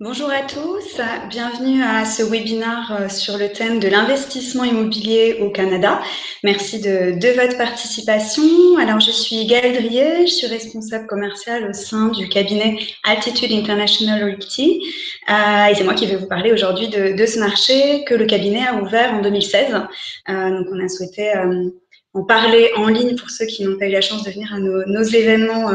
Bonjour à tous, bienvenue à ce webinaire sur le thème de l'investissement immobilier au Canada. Merci de votre participation. Alors, je suis Gaëlle Drier, je suis responsable commerciale au sein du cabinet Altitude International Realty. Et c'est moi qui vais vous parler aujourd'hui de ce marché que le cabinet a ouvert en 2016. Donc, on a souhaité en parler en ligne pour ceux qui n'ont pas eu la chance de venir à nos événements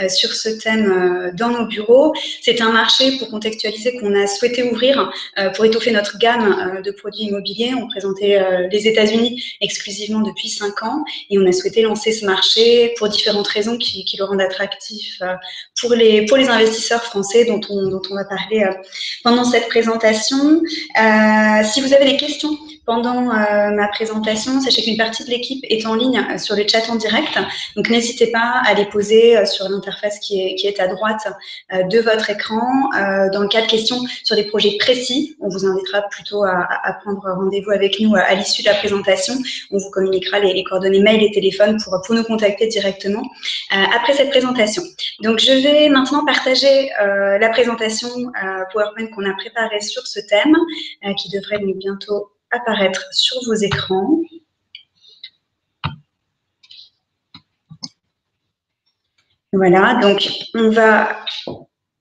sur ce thème dans nos bureaux. C'est un marché, pour contextualiser, qu'on a souhaité ouvrir pour étoffer notre gamme de produits immobiliers. On présentait les États-Unis exclusivement depuis 5 ans et on a souhaité lancer ce marché pour différentes raisons qui le rendent attractif pour les investisseurs français dont on va parler pendant cette présentation. Si vous avez des questions pendant ma présentation, sachez qu'une partie de l'équipe est en ligne sur le chat en direct, donc n'hésitez pas à les poser sur l'interface qui est à droite de votre écran. Dans le cas de questions sur des projets précis, on vous invitera plutôt à prendre rendez-vous avec nous à l'issue de la présentation. On vous communiquera les coordonnées mail et téléphone pour nous contacter directement après cette présentation. Donc, je vais maintenant partager la présentation PowerPoint qu'on a préparée sur ce thème, qui devrait donc bientôt apparaître sur vos écrans. Voilà, donc on va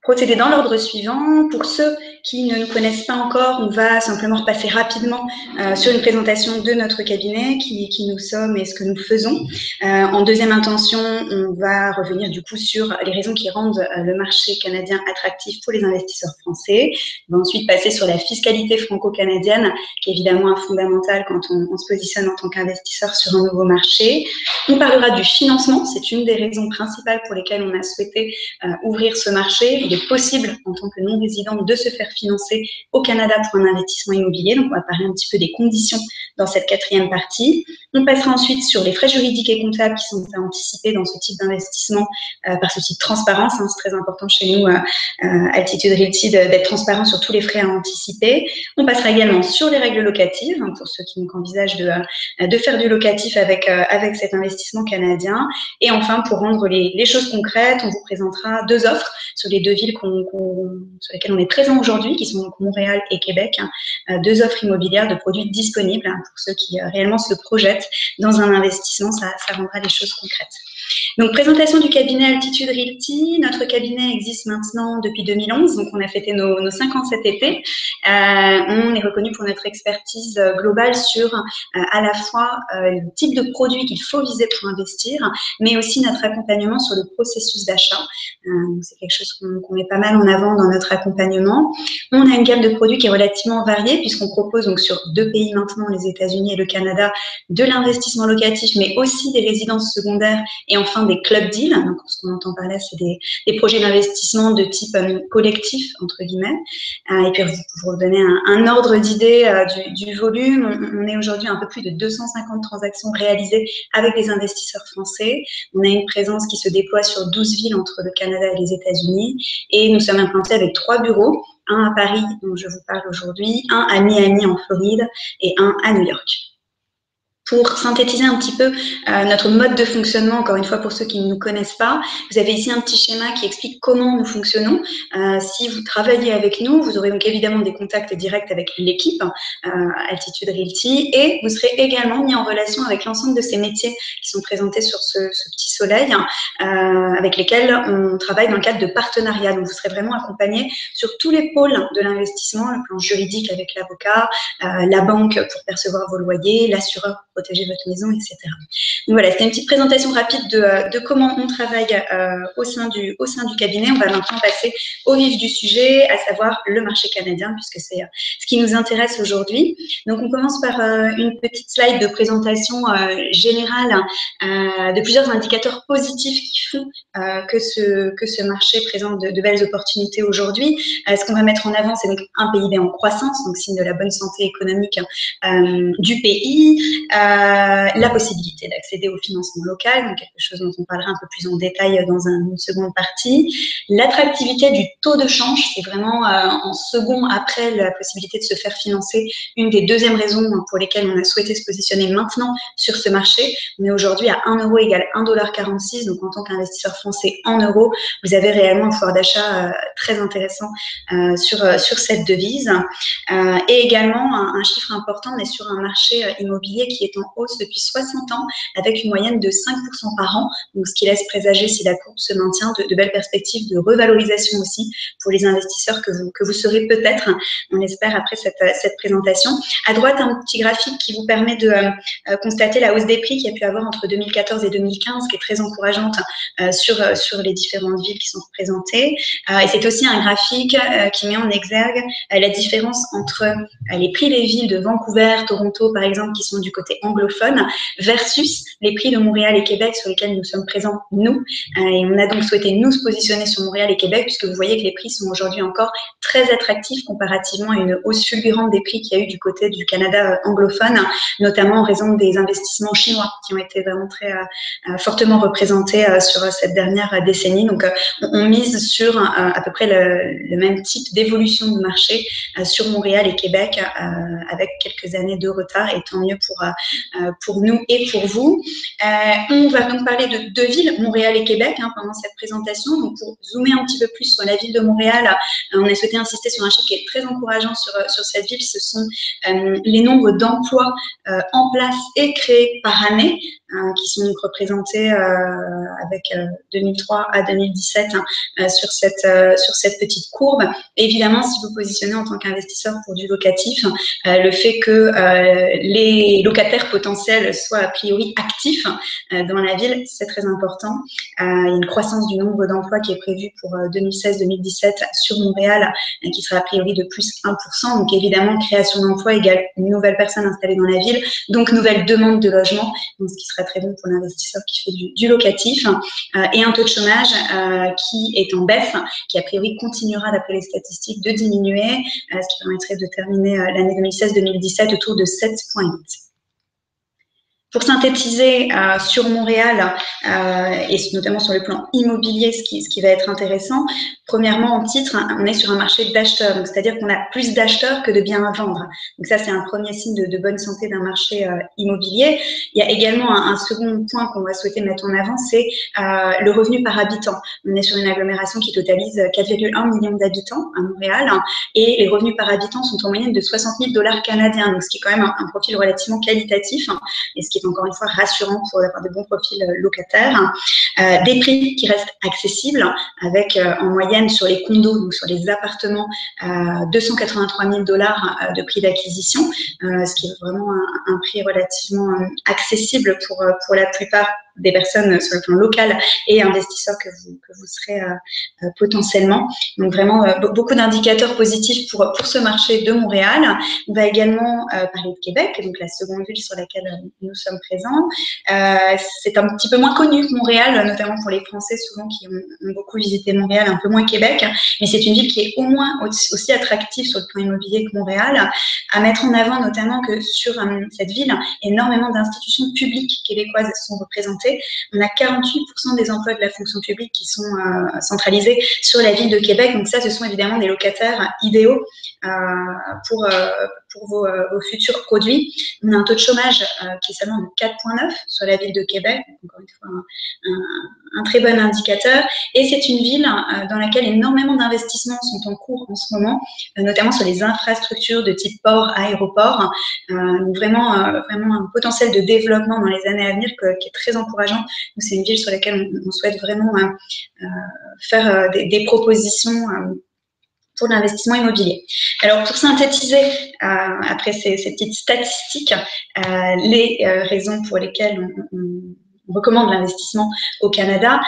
procéder dans l'ordre suivant. Pour ceux qui ne nous connaissent pas encore, on va simplement repasser rapidement sur une présentation de notre cabinet, qui nous sommes et ce que nous faisons. En deuxième intention, on va revenir du coup sur les raisons qui rendent le marché canadien attractif pour les investisseurs français. On va ensuite passer sur la fiscalité franco-canadienne, qui est évidemment un fondamental quand on se positionne en tant qu'investisseur sur un nouveau marché. On parlera du financement, c'est une des raisons principales pour lesquelles on a souhaité ouvrir ce marché. Il est possible, en tant que non-résident, de se faire financer au Canada pour un investissement immobilier. Donc, on va parler un petit peu des conditions dans cette quatrième partie. On passera ensuite sur les frais juridiques et comptables qui sont à anticiper dans ce type d'investissement par souci de transparence. C'est très important chez nous, Altitude Realty, d'être transparent sur tous les frais à anticiper. On passera également sur les règles locatives, pour ceux qui envisagent de faire du locatif avec cet investissement canadien. Et enfin, pour rendre les choses concrètes, on vous présentera deux offres sur les deux villes sur lesquelles on est présent aujourd'hui, qui sont donc Montréal et Québec. Deux offres immobilières de produits disponibles pour ceux qui réellement se projettent dans un investissement. Ça rendra les choses concrètes. Donc, présentation du cabinet Altitude Realty. Notre cabinet existe maintenant depuis 2011, donc on a fêté nos 5 ans cet été. On est reconnu pour notre expertise globale sur à la fois le type de produit qu'il faut viser pour investir, mais aussi notre accompagnement sur le processus d'achat. C'est quelque chose qu'on met pas mal en avant dans notre accompagnement. On a une gamme de produits qui est relativement variée, puisqu'on propose donc sur deux pays maintenant, les États-Unis et le Canada, de l'investissement locatif, mais aussi des résidences secondaires et enfin des club deals. Donc, ce qu'on entend par là, c'est des projets d'investissement de type collectif, entre guillemets. Et puis, pour vous donner un ordre d'idée du volume, on est aujourd'hui un peu plus de 250 transactions réalisées avec des investisseurs français. On a une présence qui se déploie sur 12 villes entre le Canada et les États-Unis. Et nous sommes implantés avec 3 bureaux, un à Paris, dont je vous parle aujourd'hui, un à Miami en Floride et un à New York. Pour synthétiser un petit peu notre mode de fonctionnement, encore une fois pour ceux qui ne nous connaissent pas, vous avez ici un petit schéma qui explique comment nous fonctionnons. Si vous travaillez avec nous, vous aurez donc évidemment des contacts directs avec l'équipe Altitude Realty et vous serez également mis en relation avec l'ensemble de ces métiers qui sont présentés sur ce petit soleil, avec lesquels on travaille dans le cadre de partenariats. Donc vous serez vraiment accompagné sur tous les pôles de l'investissement, le plan juridique avec l'avocat, la banque pour percevoir vos loyers, l'assureur pour protéger votre maison, etc. Donc voilà, c'était une petite présentation rapide de comment on travaille au sein du cabinet. On va maintenant passer au vif du sujet, à savoir le marché canadien, puisque c'est ce qui nous intéresse aujourd'hui. Donc on commence par une petite slide de présentation générale de plusieurs indicateurs positifs qui font que ce marché présente de belles opportunités aujourd'hui. Ce qu'on va mettre en avant, c'est donc un PIB en croissance, donc signe de la bonne santé économique du pays. la possibilité d'accéder au financement local, donc quelque chose dont on parlera un peu plus en détail dans une seconde partie, l'attractivité du taux de change, c'est vraiment en second après la possibilité de se faire financer, une des deuxièmes raisons pour lesquelles on a souhaité se positionner maintenant sur ce marché. On est aujourd'hui à 1 euro égale 1,46 $, donc en tant qu'investisseur français en euros, vous avez réellement un pouvoir d'achat très intéressant sur cette devise. Et également, un chiffre important, on est sur un marché immobilier qui est en hausse depuis 60 ans, avec une moyenne de 5% par an, donc ce qui laisse présager, si la courbe se maintient, de belles perspectives de revalorisation aussi pour les investisseurs que vous serez peut-être, on espère, après cette présentation. À droite, un petit graphique qui vous permet de constater la hausse des prix qu'il y a pu avoir entre 2014 et 2015, qui est très encourageante sur les différentes villes qui sont représentées. Et c'est aussi un graphique qui met en exergue la différence entre les prix des villes de Vancouver, Toronto, par exemple, qui sont du côté anglophone, versus les prix de Montréal et Québec sur lesquels nous sommes présents, nous. Et on a donc souhaité, nous, se positionner sur Montréal et Québec, puisque vous voyez que les prix sont aujourd'hui encore très attractifs comparativement à une hausse fulgurante des prix qu'il y a eu du côté du Canada anglophone, notamment en raison des investissements chinois qui ont été vraiment très fortement représentés sur cette dernière décennie. Donc, on mise sur à peu près le même type d'évolution du marché sur Montréal et Québec, avec quelques années de retard, et tant mieux pour nous et pour vous. On va donc parler de deux villes, Montréal et Québec, pendant cette présentation. Donc, pour zoomer un petit peu plus sur la ville de Montréal, on a souhaité insister sur un chiffre qui est très encourageant sur cette ville. Ce sont les nombres d'emplois en place et créés par année, qui sont donc représentés avec 2003 à 2017 sur cette petite courbe. Et évidemment, si vous positionnez en tant qu'investisseur pour du locatif, le fait que les locataires potentiels soient a priori actifs dans la ville, c'est très important. Il y a une croissance du nombre d'emplois qui est prévue pour 2016-2017 sur Montréal, qui sera a priori de plus 1%. Donc évidemment, création d'emplois égale une nouvelle personne installée dans la ville, donc nouvelle demande de logement, donc ce qui sera très bon pour l'investisseur qui fait du locatif, et un taux de chômage qui est en baisse, qui a priori continuera, d'après les statistiques, de diminuer, ce qui permettrait de terminer l'année 2016-2017 autour de 7,8. Pour synthétiser sur Montréal, et notamment sur le plan immobilier, ce qui va être intéressant, premièrement, en titre, on est sur un marché d'acheteurs, c'est-à-dire qu'on a plus d'acheteurs que de biens à vendre. Donc ça, c'est un premier signe de bonne santé d'un marché immobilier. Il y a également un second point qu'on va souhaiter mettre en avant, c'est le revenu par habitant. On est sur une agglomération qui totalise 4,1 millions d'habitants à Montréal, et les revenus par habitant sont en moyenne de 60 000 $ canadiens, donc ce qui est quand même un profil relativement qualitatif, et ce qui est encore une fois rassurant pour avoir de bons profils locataires. Des prix qui restent accessibles, avec en moyenne sur les condos, donc sur les appartements, 283 000 $ de prix d'acquisition, ce qui est vraiment un prix relativement accessible pour la plupart des personnes sur le plan local et investisseurs que vous serez potentiellement. Donc vraiment beaucoup d'indicateurs positifs pour ce marché de Montréal. On va également parler de Québec, donc la seconde ville sur laquelle nous sommes présents. C'est un petit peu moins connu que Montréal, notamment pour les Français souvent qui ont beaucoup visité Montréal, un peu moins Québec, mais c'est une ville qui est au moins aussi attractive sur le plan immobilier que Montréal. À mettre en avant notamment que sur cette ville, énormément d'institutions publiques québécoises sont représentées. On a 48% des emplois de la fonction publique qui sont centralisés sur la ville de Québec. Donc ça, ce sont évidemment des locataires idéaux pour vos futurs produits. On a un taux de chômage qui est seulement de 4,9 sur la ville de Québec, encore une fois un très bon indicateur. Et c'est une ville dans laquelle énormément d'investissements sont en cours en ce moment, notamment sur les infrastructures de type port, aéroport. Donc vraiment un potentiel de développement dans les années à venir qui est très encourageant. C'est une ville sur laquelle on souhaite vraiment faire des propositions pour l'investissement immobilier. Alors, pour synthétiser, après ces petites statistiques, les raisons pour lesquelles on recommande l'investissement au Canada.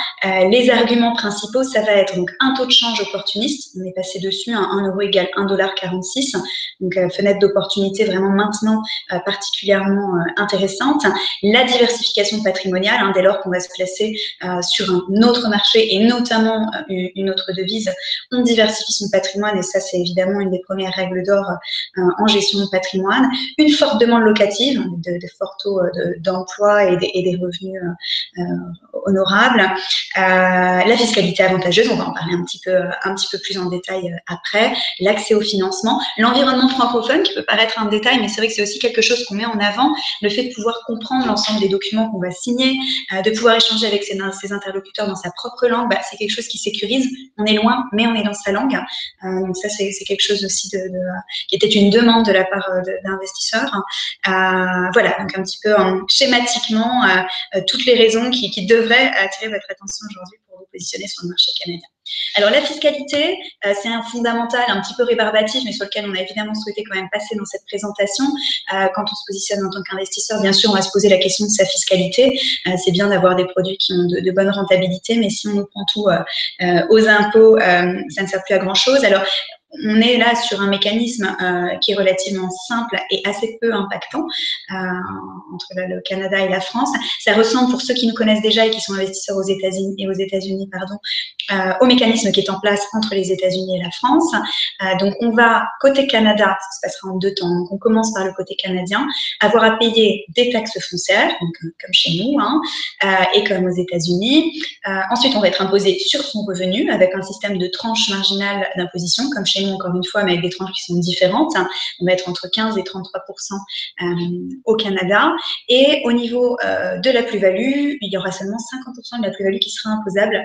Les arguments principaux, ça va être donc un taux de change opportuniste. On est passé dessus, 1 euro égale 1,46 $. Donc, fenêtre d'opportunité vraiment maintenant particulièrement intéressante. La diversification patrimoniale, dès lors qu'on va se placer sur un autre marché et notamment une autre devise, on diversifie son patrimoine et ça, c'est évidemment une des premières règles d'or en gestion de patrimoine. Une forte demande locative, de forts taux d'emploi et des revenus honorables. La fiscalité avantageuse, on va en parler un petit peu plus en détail après. L'accès au financement, l'environnement francophone qui peut paraître un détail, mais c'est vrai que c'est aussi quelque chose qu'on met en avant, le fait de pouvoir comprendre l'ensemble des documents qu'on va signer, de pouvoir échanger avec ses interlocuteurs dans sa propre langue, c'est quelque chose qui sécurise. On est loin, mais on est dans sa langue. Donc ça, c'est quelque chose aussi qui était une demande de la part d'investisseurs. Voilà, donc un petit peu schématiquement, toutes les raisons qui devraient attirer votre attention aujourd'hui pour vous positionner sur le marché canadien. Alors, la fiscalité, c'est un fondamental un petit peu rébarbatif, mais sur lequel on a évidemment souhaité quand même passer dans cette présentation. Quand on se positionne en tant qu'investisseur, bien sûr, on va se poser la question de sa fiscalité. C'est bien d'avoir des produits qui ont de bonnes rentabilités, mais si on nous prend tout aux impôts, ça ne sert plus à grand-chose. Alors, on est là sur un mécanisme qui est relativement simple et assez peu impactant entre le Canada et la France. Ça ressemble, pour ceux qui nous connaissent déjà et qui sont investisseurs aux États-Unis, au mécanisme qui est en place entre les États-Unis et la France. Donc, on va, côté Canada, ça se passera en 2 temps. Donc, on commence par le côté canadien, avoir à payer des taxes foncières, donc, comme chez nous, et comme aux États-Unis. Ensuite, on va être imposé sur son revenu avec un système de tranche marginale d'imposition, comme chez nous, encore une fois, mais avec des tranches qui sont différentes. On va être entre 15 et 33% au Canada. Et au niveau de la plus-value, il y aura seulement 50% de la plus-value qui sera imposable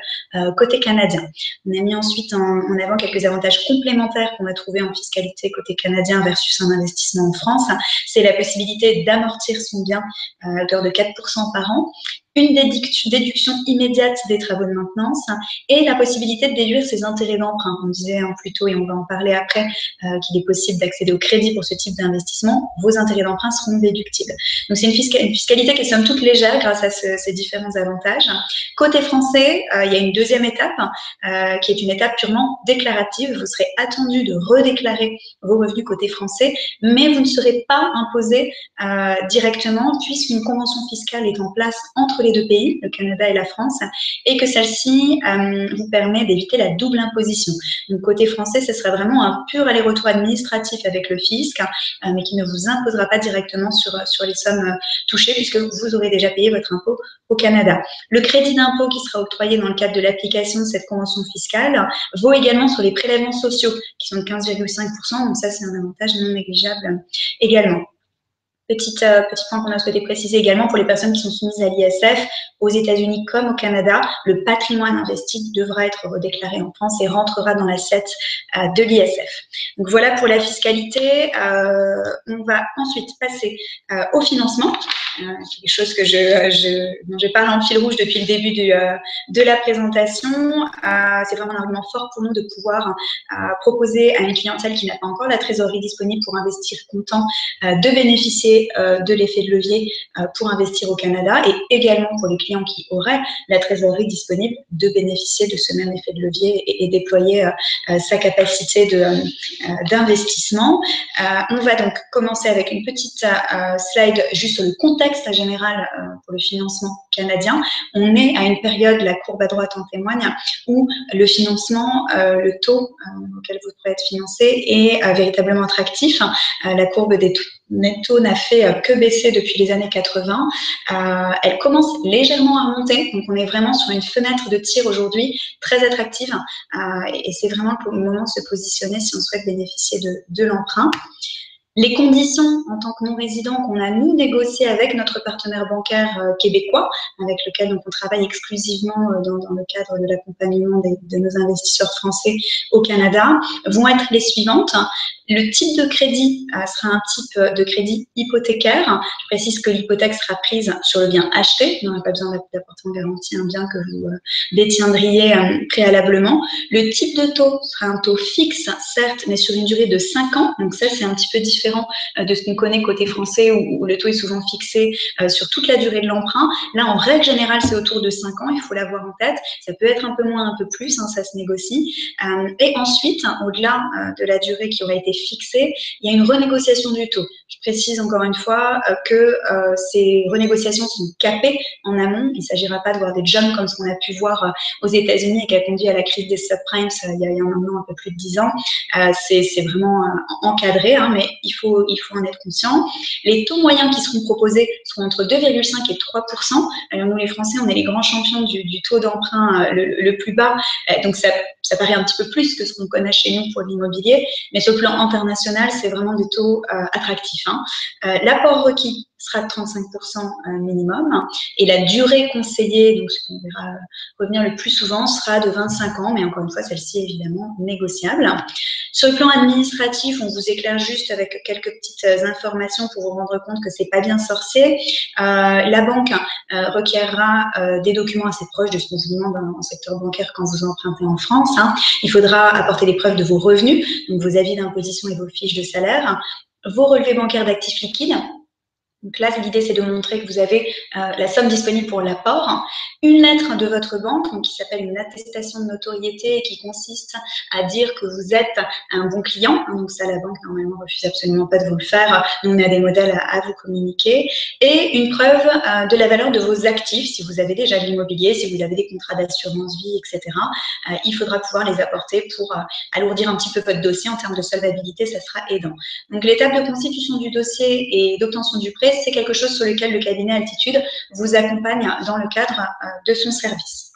côté canadien. On a mis ensuite en avant quelques avantages complémentaires qu'on va trouver en fiscalité côté canadien versus un investissement en France. C'est la possibilité d'amortir son bien à hauteur de 4% par an, une déduction immédiate des travaux de maintenance et la possibilité de déduire ses intérêts d'emprunt. On disait plus tôt, et on va en parler après, qu'il est possible d'accéder au crédit pour ce type d'investissement. Vos intérêts d'emprunt seront déductibles. Donc, c'est une fiscalité qui est somme toute légère grâce à ces différents avantages. Côté français, il y a une deuxième étape qui est une étape purement déclarative. Vous serez attendu de redéclarer vos revenus côté français, mais vous ne serez pas imposé directement puisqu'une convention fiscale est en place entre les 2 pays, le Canada et la France, et que celle-ci vous permet d'éviter la double imposition. Donc, côté français, ce sera vraiment un pur aller-retour administratif avec le fisc, mais qui ne vous imposera pas directement sur les sommes touchées, puisque vous aurez déjà payé votre impôt au Canada. Le crédit d'impôt qui sera octroyé dans le cadre de l'application de cette convention fiscale vaut également sur les prélèvements sociaux, qui sont de 15,5%, donc ça, c'est un avantage non négligeable également. Petit point qu'on a souhaité préciser également pour les personnes qui sont soumises à l'ISF, aux États-Unis comme au Canada, le patrimoine investi devra être redéclaré en France et rentrera dans l'assiette de l'ISF. Donc voilà pour la fiscalité. On va ensuite passer au financement. C'est quelque chose dont je parle en fil rouge depuis le début de la présentation. C'est vraiment un argument fort pour nous de pouvoir proposer à une clientèle qui n'a pas encore la trésorerie disponible pour investir comptant de bénéficier de l'effet de levier pour investir au Canada et également pour les clients qui auraient la trésorerie disponible de bénéficier de ce même effet de levier et déployer sa capacité d'investissement. On va donc commencer avec une petite slide juste sur le contexte général pour le financement canadien. On est à une période, la courbe à droite en témoigne, où le financement, le taux auquel vous pourrez être financé est véritablement attractif. La courbe des taux n'a fait que baisser depuis les années 80. Elle commence légèrement à remonter, donc on est vraiment sur une fenêtre de tir aujourd'hui très attractive et c'est vraiment le moment de se positionner si on souhaite bénéficier de l'emprunt. Les conditions en tant que non-résident qu'on a, nous, négociées avec notre partenaire bancaire québécois, avec lequel donc, on travaille exclusivement dans le cadre de l'accompagnement de nos investisseurs français au Canada, vont être les suivantes. Le type de crédit sera un type de crédit hypothécaire. Je précise que l'hypothèque sera prise sur le bien acheté. On n'a pas besoin d'apporter en garantie un bien que vous détiendriez préalablement. Le type de taux sera un taux fixe, certes, mais sur une durée de 5 ans. Donc ça, c'est un petit peu différent différent de ce qu'on connaît côté français où le taux est souvent fixé sur toute la durée de l'emprunt. Là, en règle générale, c'est autour de 5 ans, il faut l'avoir en tête. Ça peut être un peu moins, un peu plus, ça se négocie. Et ensuite, au-delà de la durée qui aurait été fixée, il y a une renégociation du taux. Je précise encore une fois que ces renégociations sont capées en amont. Il ne s'agira pas de voir des jumps comme ce qu'on a pu voir aux États-Unis et qui a conduit à la crise des subprimes il y a maintenant un peu plus de 10 ans. C'est vraiment encadré, mais il faut en être conscient. Les taux moyens qui seront proposés seront entre 2,5 et 3%. Alors nous, les Français, on est les grands champions du taux d'emprunt le plus bas. Donc ça paraît un petit peu plus que ce qu'on connaît chez nous pour l'immobilier. Mais sur le plan international, c'est vraiment des taux attractifs. L'apport requis sera de 35% minimum et la durée conseillée, donc ce qu'on verra revenir le plus souvent, sera de 25 ans, mais encore une fois, celle-ci est évidemment négociable. Sur le plan administratif, on vous éclaire juste avec quelques petites informations pour vous rendre compte que c'est pas bien sorcier. La banque requerra des documents assez proches de ce qu'on vous demande en secteur bancaire quand vous empruntez en France. Il faudra apporter des preuves de vos revenus, donc vos avis d'imposition et vos fiches de salaire, vos relevés bancaires d'actifs liquides. Donc là, l'idée, c'est de montrer que vous avez la somme disponible pour l'apport, une lettre de votre banque donc, qui s'appelle une attestation de notoriété et qui consiste à dire que vous êtes un bon client. Donc ça, la banque, normalement, refuse absolument pas de vous le faire. Nous, on a des modèles à vous communiquer. Et une preuve de la valeur de vos actifs, si vous avez déjà de l'immobilier, si vous avez des contrats d'assurance vie, etc. Il faudra pouvoir les apporter pour alourdir un petit peu votre dossier en termes de solvabilité, ça sera aidant. Donc l'étape de constitution du dossier et d'obtention du prêt, c'est quelque chose sur lequel le cabinet Altitude vous accompagne dans le cadre de son service.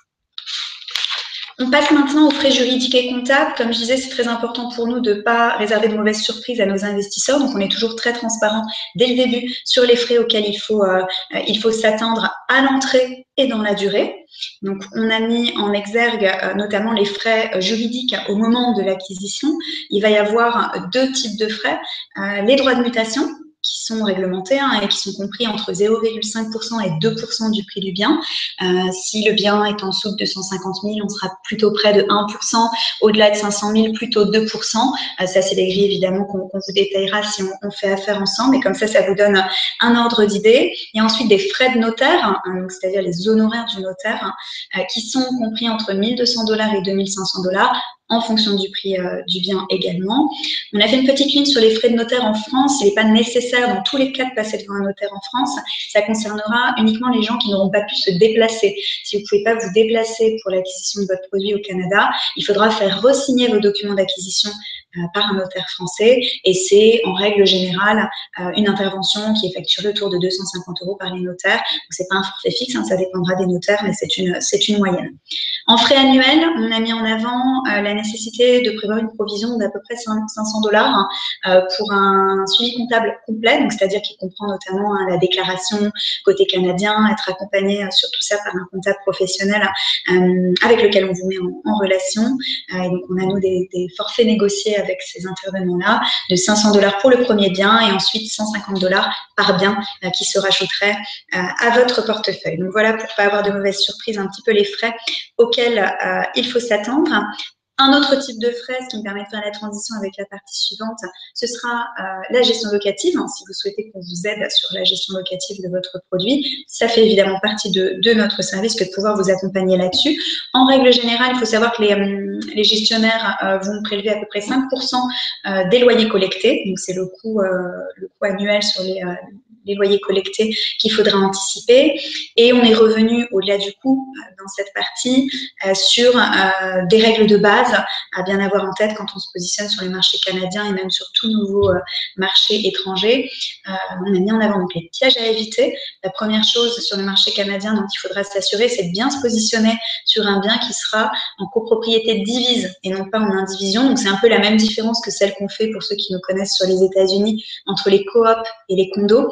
On passe maintenant aux frais juridiques et comptables. Comme je disais, c'est très important pour nous de ne pas réserver de mauvaises surprises à nos investisseurs. Donc, on est toujours très transparent dès le début sur les frais auxquels il faut s'attendre à l'entrée et dans la durée. Donc, on a mis en exergue notamment les frais juridiques au moment de l'acquisition. Il va y avoir deux types de frais. Les droits de mutation, qui sont réglementés et qui sont compris entre 0,5% et 2% du prix du bien. Si le bien est en dessous de 250 000, on sera plutôt près de 1%. Au-delà de 500 000, plutôt 2%. Ça, c'est des grilles, évidemment, qu'on vous détaillera si on fait affaire ensemble. Et comme ça vous donne un ordre d'idée. Il y a ensuite des frais de notaire, c'est-à-dire les honoraires du notaire, qui sont compris entre 1 200 $ et 2 500 $ en fonction du prix du bien également. On a fait une petite ligne sur les frais de notaire en France. Il n'est pas nécessaire dans tous les cas de passer devant un notaire en France. Ça concernera uniquement les gens qui n'auront pas pu se déplacer. Si vous ne pouvez pas vous déplacer pour l'acquisition de votre produit au Canada, il faudra faire re-signer vos documents d'acquisition par un notaire français et c'est en règle générale une intervention qui est facturée autour de 250 € par les notaires. Donc c'est pas un forfait fixe, ça dépendra des notaires, mais c'est une moyenne. En frais annuels, on a mis en avant la nécessité de prévoir une provision d'à peu près 500 $ pour un suivi comptable complet, donc c'est-à-dire qui comprend notamment la déclaration côté canadien, être accompagné sur tout ça par un comptable professionnel avec lequel on vous met en relation. Et donc on a nous des forfaits négociés avec ces intervenants-là de 500 $ pour le premier bien et ensuite 150 $ par bien qui se rajouterait à votre portefeuille. Donc voilà, pour ne pas avoir de mauvaises surprises, un petit peu les frais auxquels il faut s'attendre. Un autre type de frais, ce qui me permet de faire la transition avec la partie suivante, ce sera la gestion locative. Si vous souhaitez qu'on vous aide sur la gestion locative de votre produit, ça fait évidemment partie de notre service que de pouvoir vous accompagner là-dessus. En règle générale, il faut savoir que les gestionnaires vont prélever à peu près 5% des loyers collectés. Donc, c'est le coût annuel sur les loyers collectés qu'il faudra anticiper. Et on est revenu, au-delà du coût, dans cette partie, sur des règles de base à bien avoir en tête quand on se positionne sur les marchés canadiens et même sur tout nouveau marché étranger. On a mis en avant donc les pièges à éviter. La première chose sur le marché canadien dont il faudra s'assurer, c'est de bien se positionner sur un bien qui sera en copropriété divise et non pas en indivision. Donc, c'est un peu la même différence que celle qu'on fait pour ceux qui nous connaissent sur les États-Unis entre les coops et les condos.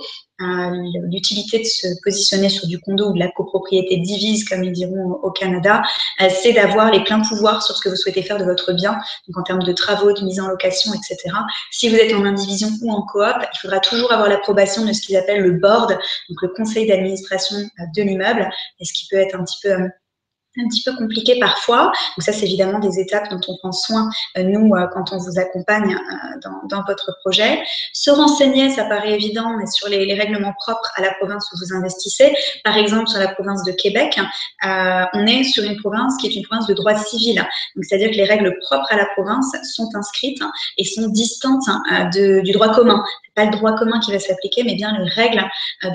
L'utilité de se positionner sur du condo ou de la copropriété divise, comme ils diront au Canada, c'est d'avoir les pleins pouvoirs sur ce que vous souhaitez faire de votre bien, donc en termes de travaux, de mise en location, etc. Si vous êtes en indivision ou en coop, il faudra toujours avoir l'approbation de ce qu'ils appellent le board, donc le conseil d'administration de l'immeuble, et ce qui peut être un petit peu un petit peu compliqué parfois. Donc ça, c'est évidemment des étapes dont on prend soin, nous, quand on vous accompagne dans votre projet. Se renseigner, ça paraît évident, mais sur les règlements propres à la province où vous investissez. Par exemple, sur la province de Québec, on est sur une province qui est une province de droit civil. Donc, c'est-à-dire que les règles propres à la province sont inscrites et sont distinctes du droit commun. Pas le droit commun qui va s'appliquer, mais bien les règles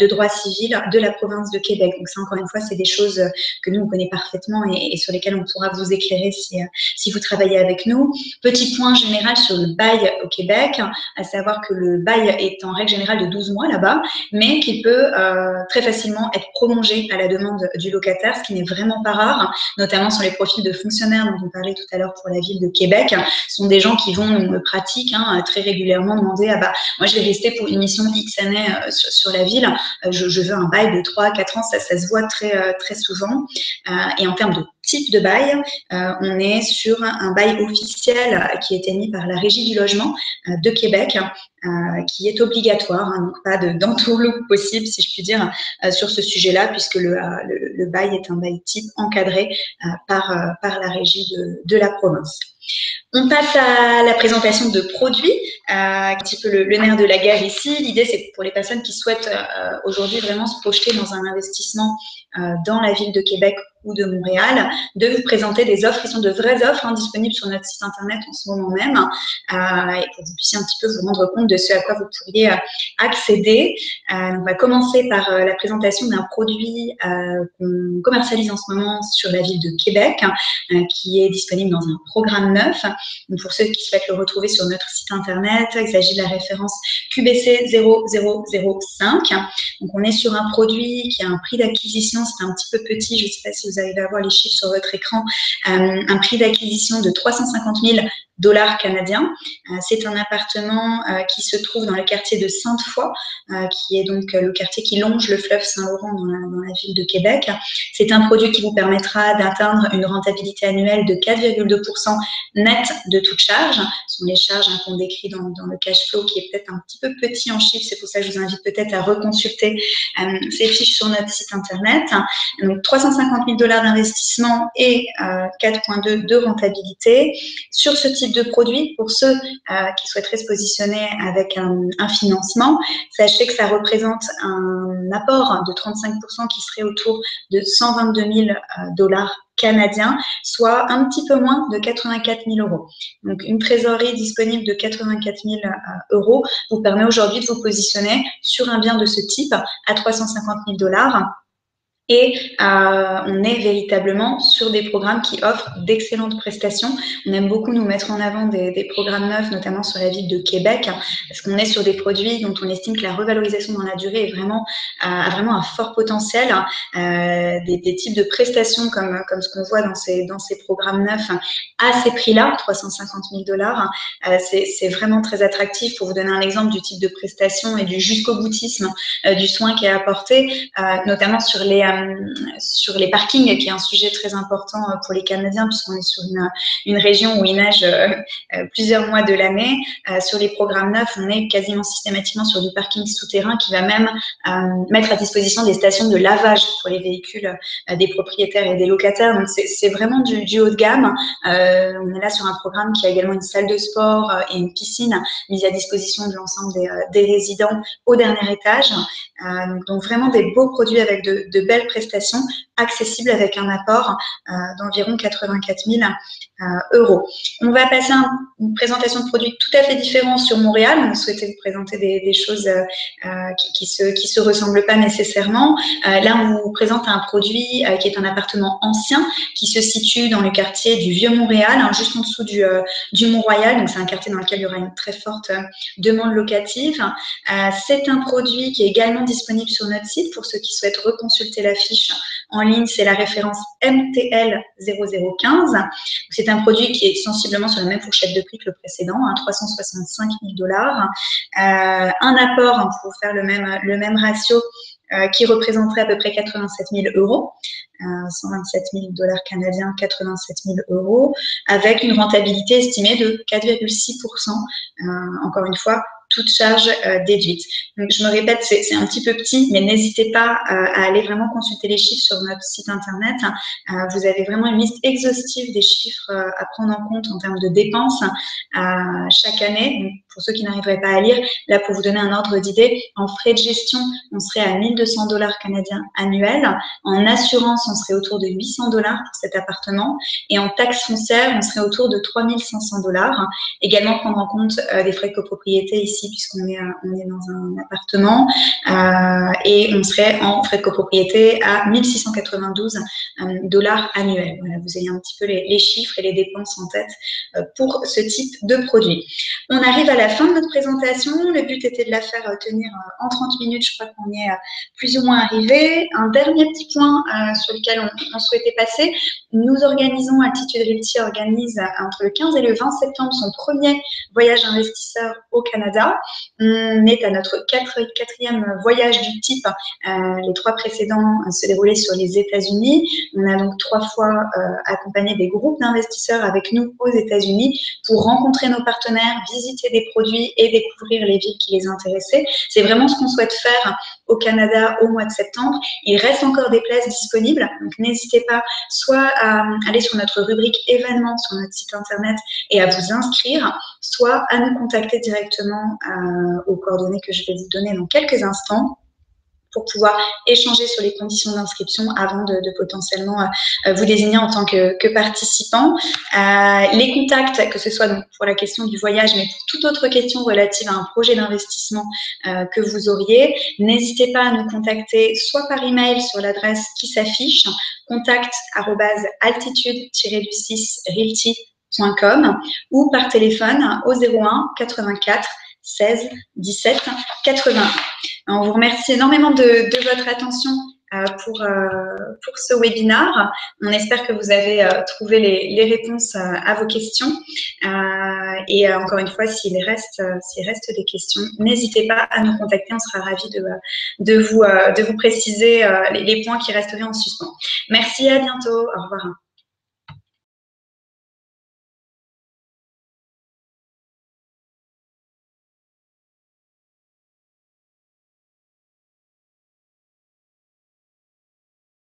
de droit civil de la province de Québec. Donc ça, encore une fois, c'est des choses que nous, on connaît parfaitement et sur lesquelles on pourra vous éclairer si vous travaillez avec nous. Petit point général sur le bail au Québec, à savoir que le bail est en règle générale de 12 mois là-bas, mais qu'il peut très facilement être prolongé à la demande du locataire, ce qui n'est vraiment pas rare, notamment sur les profils de fonctionnaires dont on parlait tout à l'heure pour la ville de Québec. Ce sont des gens qui vont, nous pratiquent très régulièrement, demander moi, je vais rester pour une mission X années sur la ville. Je veux un bail de 3 à 4 ans, ça se voit très souvent. Et en termes de type de bail, on est sur un bail officiel qui est émis par la Régie du logement de Québec, qui est obligatoire, donc pas d'entourloupe possible, si je puis dire, sur ce sujet-là, puisque le bail est un bail type encadré par la Régie de la province. On passe à la présentation de produits, un petit peu le nerf de la guerre ici. L'idée, c'est pour les personnes qui souhaitent aujourd'hui vraiment se projeter dans un investissement dans la ville de Québec ou de Montréal, de vous présenter des offres qui sont de vraies offres disponibles sur notre site internet en ce moment même, et que vous puissiez un petit peu vous rendre compte de ce à quoi vous pourriez accéder. On va commencer par la présentation d'un produit qu'on commercialise en ce moment sur la ville de Québec, qui est disponible dans un programme neuf. Donc pour ceux qui souhaitent le retrouver sur notre site internet, il s'agit de la référence QBC 0005. Donc on est sur un produit qui a un prix d'acquisition, c'est un petit peu petit, je ne sais pas si vous arrivez à voir les chiffres sur votre écran, un prix d'acquisition de 350 000 $ canadiens. C'est un appartement qui se trouve dans le quartier de Sainte-Foy, qui est donc le quartier qui longe le fleuve Saint-Laurent dans la ville de Québec. C'est un produit qui vous permettra d'atteindre une rentabilité annuelle de 4,2% net de toute charge. Ce sont les charges qu'on décrit dans le cash flow, qui est peut-être un petit peu petit en chiffres. C'est pour ça que je vous invite peut-être à reconsulter ces fiches sur notre site internet. Donc 350 000 $ d'investissement et 4,2 de rentabilité. Sur ce type de produit, pour ceux qui souhaiteraient se positionner avec un financement, sachez que ça représente un apport de 35% qui serait autour de 122 000 $ canadiens, soit un petit peu moins de 84 000 €. Donc, une trésorerie disponible de 84 000 € vous permet aujourd'hui de vous positionner sur un bien de ce type à 350 000 $. Et on est véritablement sur des programmes qui offrent d'excellentes prestations. On aime beaucoup nous mettre en avant des programmes neufs, notamment sur la ville de Québec, parce qu'on est sur des produits dont on estime que la revalorisation dans la durée est a vraiment un fort potentiel. Des types de prestations comme ce qu'on voit dans ces programmes neufs à ces prix-là, 350 000 $, c'est vraiment très attractif. Pour vous donner un exemple du type de prestation et du jusqu'au boutisme du soin qui est apporté, notamment sur les parkings, qui est un sujet très important pour les Canadiens, puisqu'on est sur une région où il neige plusieurs mois de l'année. Sur les programmes neufs, on est quasiment systématiquement sur du parking souterrain qui va même mettre à disposition des stations de lavage pour les véhicules des propriétaires et des locataires. Donc, c'est vraiment du haut de gamme. On est là sur un programme qui a également une salle de sport et une piscine mise à disposition de l'ensemble des résidents au dernier étage. Donc, vraiment des beaux produits avec de belles prestations accessibles avec un apport d'environ 84 000 €. On va passer à une présentation de produits tout à fait différents sur Montréal. On souhaitait vous présenter des choses qui se ressemblent pas nécessairement. Là, on vous présente un produit qui est un appartement ancien qui se situe dans le quartier du Vieux-Montréal, juste en dessous du Mont-Royal. Donc, c'est un quartier dans lequel il y aura une très forte demande locative. C'est un produit qui est également disponible sur notre site pour ceux qui souhaitent reconsulter la fiche en ligne. C'est la référence MTL 0015. C'est un produit qui est sensiblement sur la même fourchette de prix que le précédent, 365 000 $. Un apport pour faire le même ratio qui représenterait à peu près 87 000 €. 127 000 $ canadiens, 87 000 €, avec une rentabilité estimée de 4,6%. Encore une fois, toute charge déduite. Donc, je me répète, c'est un petit peu petit, mais n'hésitez pas à aller vraiment consulter les chiffres sur notre site internet. Vous avez vraiment une liste exhaustive des chiffres à prendre en compte en termes de dépenses chaque année. Donc, pour ceux qui n'arriveraient pas à lire, là, pour vous donner un ordre d'idée, en frais de gestion, on serait à 1 200 $ canadiens annuels. En assurance, on serait autour de 800 $ pour cet appartement. Et en taxes foncières, on serait autour de 3 500 $. Également, prendre en compte des frais de copropriété ici, puisqu'on est, dans un appartement. Et on serait en frais de copropriété à 1 692 $ annuels. Voilà, vous ayez un petit peu les chiffres et les dépenses en tête pour ce type de produit. On arrive à la fin de notre présentation. Le but était de la faire tenir en 30 minutes. Je crois qu'on est plus ou moins arrivé. Un dernier petit point sur lequel on souhaitait passer. Nous organisons, Altitude Realty organise entre le 15 et le 20 septembre son premier voyage investisseur au Canada. On est à notre quatrième voyage du type. Les 3 précédents se déroulaient sur les États-Unis. On a donc 3 fois accompagné des groupes d'investisseurs avec nous aux États-Unis pour rencontrer nos partenaires, visiter des produits et découvrir les villes qui les intéressaient. C'est vraiment ce qu'on souhaite faire au Canada au mois de septembre. Il reste encore des places disponibles, donc n'hésitez pas soit à aller sur notre rubrique événements sur notre site internet et à vous inscrire, soit à nous contacter directement aux coordonnées que je vais vous donner dans quelques instants pour pouvoir échanger sur les conditions d'inscription avant de potentiellement vous désigner en tant que participant. Les contacts, que ce soit donc pour la question du voyage, mais pour toute autre question relative à un projet d'investissement que vous auriez, n'hésitez pas à nous contacter soit par email sur l'adresse qui s'affiche, contact@altitude-realty.com ou par téléphone au 01 84 16 17 80. On vous remercie énormément de votre attention pour ce webinaire. On espère que vous avez trouvé les réponses à vos questions. Et encore une fois, s'il reste des questions, n'hésitez pas à nous contacter. On sera ravis de vous préciser les points qui resteraient en suspens. Merci, à bientôt. Au revoir.